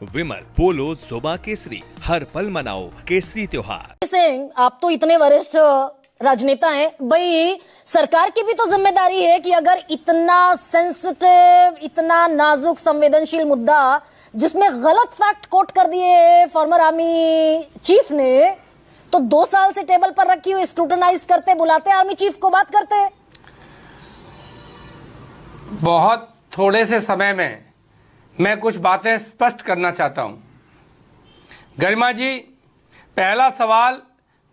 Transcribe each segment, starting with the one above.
विमल पोलो जोबा केसरी, हर पल मनाओ केसरी त्योहार। सिंह, आप तो इतने वरिष्ठ राजनेता हैं, भाई सरकार की भी तो जिम्मेदारी है कि अगर इतना सेंसिटिव, इतना नाजुक संवेदनशील मुद्दा जिसमें गलत फैक्ट कोट कर दिए फॉर्मर आर्मी चीफ ने, तो 2 साल से टेबल पर रखी हुई स्क्रूटनाइज करते, बुलाते आर्मी चीफ को, बात करते। बहुत थोड़े से समय में मैं कुछ बातें स्पष्ट करना चाहता हूं। गरिमा जी, पहला सवाल,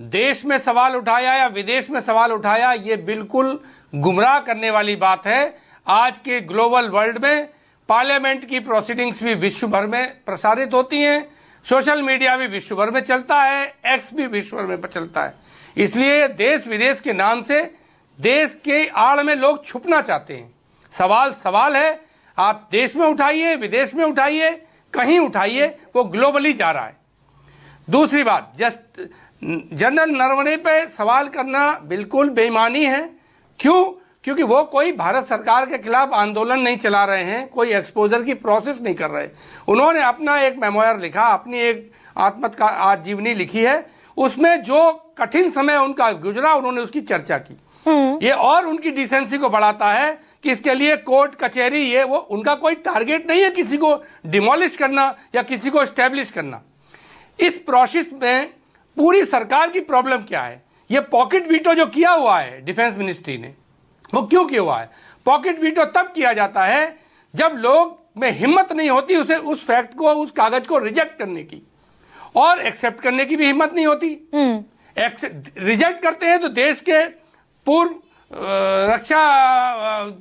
देश में सवाल उठाया या विदेश में सवाल उठाया, ये बिल्कुल गुमराह करने वाली बात है। आज के ग्लोबल वर्ल्ड में पार्लियामेंट की प्रोसीडिंग्स भी विश्व भर में प्रसारित होती हैं, सोशल मीडिया भी विश्व भर में चलता है, एक्स भी विश्व भर में चलता है। इसलिए देश विदेश के नाम से देश के आड़ में लोग छुपना चाहते हैं। सवाल सवाल है, आप देश में उठाइए, विदेश में उठाइए, कहीं उठाइए, वो ग्लोबली जा रहा है। दूसरी बात, जनरल नरवणे पे सवाल करना बिल्कुल बेईमानी है। क्यों? क्योंकि वो कोई भारत सरकार के खिलाफ आंदोलन नहीं चला रहे हैं, कोई एक्सपोजर की प्रोसेस नहीं कर रहे। उन्होंने अपना एक मेमोयर लिखा, अपनी एक आत्मजीवनी लिखी है, उसमें जो कठिन समय उनका गुजरा उन्होंने उसकी चर्चा की। ये और उनकी डिसेंसी को बढ़ाता है कि इसके लिए कोर्ट कचहरी, ये वो, उनका कोई टारगेट नहीं है किसी को डिमोलिश करना या किसी को एस्टेब्लिश करना। इस प्रोसेस में पूरी सरकार की प्रॉब्लम क्या है? ये पॉकेट वीटो जो किया हुआ है डिफेंस मिनिस्ट्री ने, वो क्यों किया हुआ है? पॉकेट वीटो तब किया जाता है जब लोग में हिम्मत नहीं होती उसे, उस फैक्ट को, उस कागज को रिजेक्ट करने की, और एक्सेप्ट करने की भी हिम्मत नहीं होती। रिजेक्ट करते हैं तो देश के पूर्व रक्षा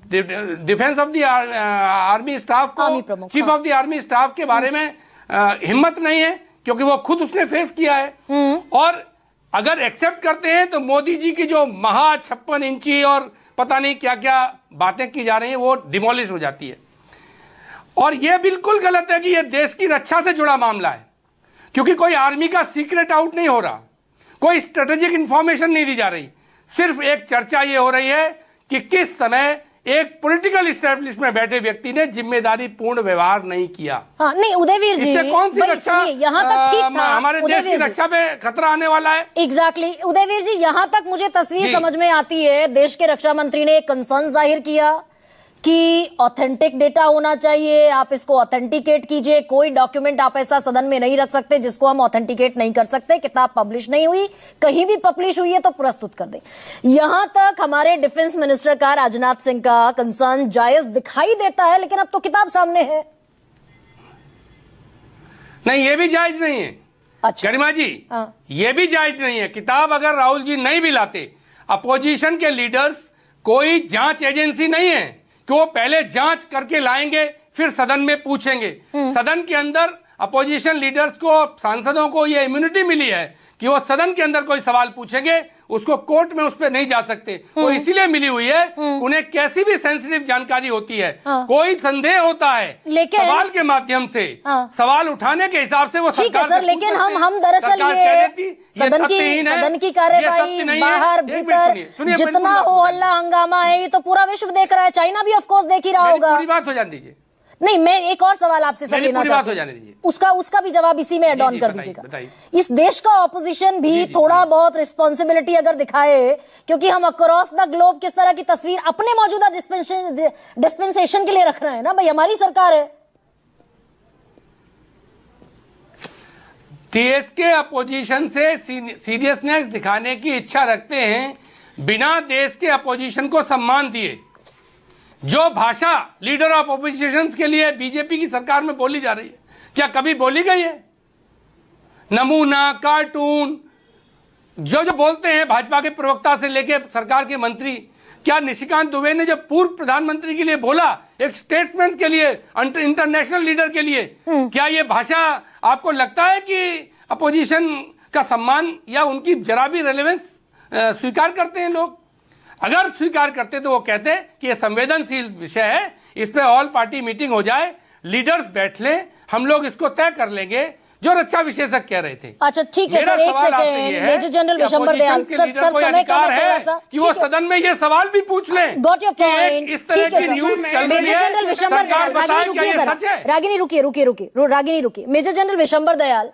defence of the army staff को, chief of the army staff के बारे में हिम्मत नहीं है, क्योंकि वो खुद उसने फेस किया है। और अगर एक्सेप्ट करते हैं तो मोदी जी की जो महा 56 इंची और पता नहीं क्या क्या बातें की जा रही हैं, वो डिमोलिश हो जाती है। और ये बिल्कुल गलत है कि ये देश की रक्षा से जुड़ा मामला है, क्योंकि कोई आर्मी का सीक्रेट आउट नहीं हो रहा, कोई स्ट्रेटेजिक इंफॉर्मेशन नहीं दी जा रही। सिर्फ एक चर्चा ये हो रही है कि किस समय एक पॉलिटिकल एस्टेब्लिशमेंट में बैठे व्यक्ति ने जिम्मेदारी पूर्ण व्यवहार नहीं किया। हाँ, नहीं उदयवीर जी, इससे कौन सी रक्षा, यहाँ तक ठीक था, हमारे देश की रक्षा पे खतरा आने वाला है। एग्जैक्टली उदयवीर जी, यहाँ तक मुझे तस्वीर समझ में आती है। देश के रक्षा मंत्री ने कंसर्न जाहिर किया कि ऑथेंटिक डेटा होना चाहिए, आप इसको ऑथेंटिकेट कीजिए, कोई डॉक्यूमेंट आप ऐसा सदन में नहीं रख सकते जिसको हम ऑथेंटिकेट नहीं कर सकते। किताब पब्लिश नहीं हुई, कहीं भी पब्लिश हुई है तो प्रस्तुत कर दें। यहां तक हमारे डिफेंस मिनिस्टर का, राजनाथ सिंह का कंसर्न जायज दिखाई देता है, लेकिन अब तो किताब सामने है। नहीं, ये भी जायज नहीं है। अच्छा गरिमा जी, ये भी जायज नहीं है। किताब अगर राहुल जी नहीं भी लाते, अपोजिशन के लीडर्स कोई जांच एजेंसी नहीं है कि वो पहले जांच करके लाएंगे फिर सदन में पूछेंगे। सदन के अंदर अपोजिशन लीडर्स को, सांसदों को ये इम्यूनिटी मिली है कि वो सदन के अंदर कोई सवाल पूछेंगे, उसको कोर्ट में उस पर नहीं जा सकते। वो इसीलिए मिली हुई है, उन्हें कैसी भी सेंसिटिव जानकारी होती है, कोई संदेह होता है, सवाल के माध्यम से, सवाल उठाने के हिसाब से वो ठीक है सर, लेकिन हम दरअसल ये सदन की कार्यवाही बाहर भीतर जितना हो हल्ला हंगामा है, ये तो पूरा विश्व देख रहा है, चाइना भी ऑफ कोर्स देख ही रहा होगा। पूरी बात हो जाने दीजिए। नहीं, मैं एक और सवाल आपसे सर लेना चाहती हूं, उसका भी जवाब इसी में एड ऑन कर दीजिएगा। इस देश का ऑपोजिशन भी थोड़ा बहुत रिस्पॉन्सिबिलिटी अगर दिखाए, क्योंकि हम अक्रॉस द ग्लोब किस तरह की तस्वीर अपने मौजूदा डिस्पेंसेशन के लिए रख रहे हैं ना, भाई हमारी सरकार है। देश के अपोजिशन से सीरियसनेस दिखाने की इच्छा रखते हैं, बिना देश के अपोजिशन को सम्मान दिए। जो भाषा लीडर ऑफ ऑपोजिशन के लिए बीजेपी की सरकार में बोली जा रही है, क्या कभी बोली गई है? नमूना, कार्टून, जो बोलते हैं भाजपा के प्रवक्ता से लेकर सरकार के मंत्री, क्या निशिकांत दुबे ने जो पूर्व प्रधानमंत्री के लिए बोला, एक स्टेटमेंट के लिए, इंटरनेशनल लीडर के लिए, क्या ये भाषा आपको लगता है कि अपोजिशन का सम्मान या उनकी जरा भी रेलेवेंस स्वीकार करते हैं लोग? अगर स्वीकार करते तो वो कहते कि ये संवेदनशील विषय है, इस पे ऑल पार्टी मीटिंग हो जाए, लीडर्स बैठ लें, हम लोग इसको तय कर लेंगे। जो रक्षा विशेषज्ञ कह रहे थे। अच्छा ठीक है मेरा सर, एक सवाल आपसे ये सेकेंड, है मेजर जनरल कि विशंबर दयाल अपोजिशन के सर, लीडर को समय का अधिकार थोड़ा है सा कि वो सदन में ये सवाल भी पूछ लें। गॉट योर कि एक पॉइंट, इस तरह ठीक है की सर। न्यूज चल रही मेजर जनरल है, विशंबर सरकार दयाल, बताए रागिनी क्या रुकिए ये जरा, सच है? रागिनी रुकिए, रागिनी रुकिए। Major general Vishambar Dayal,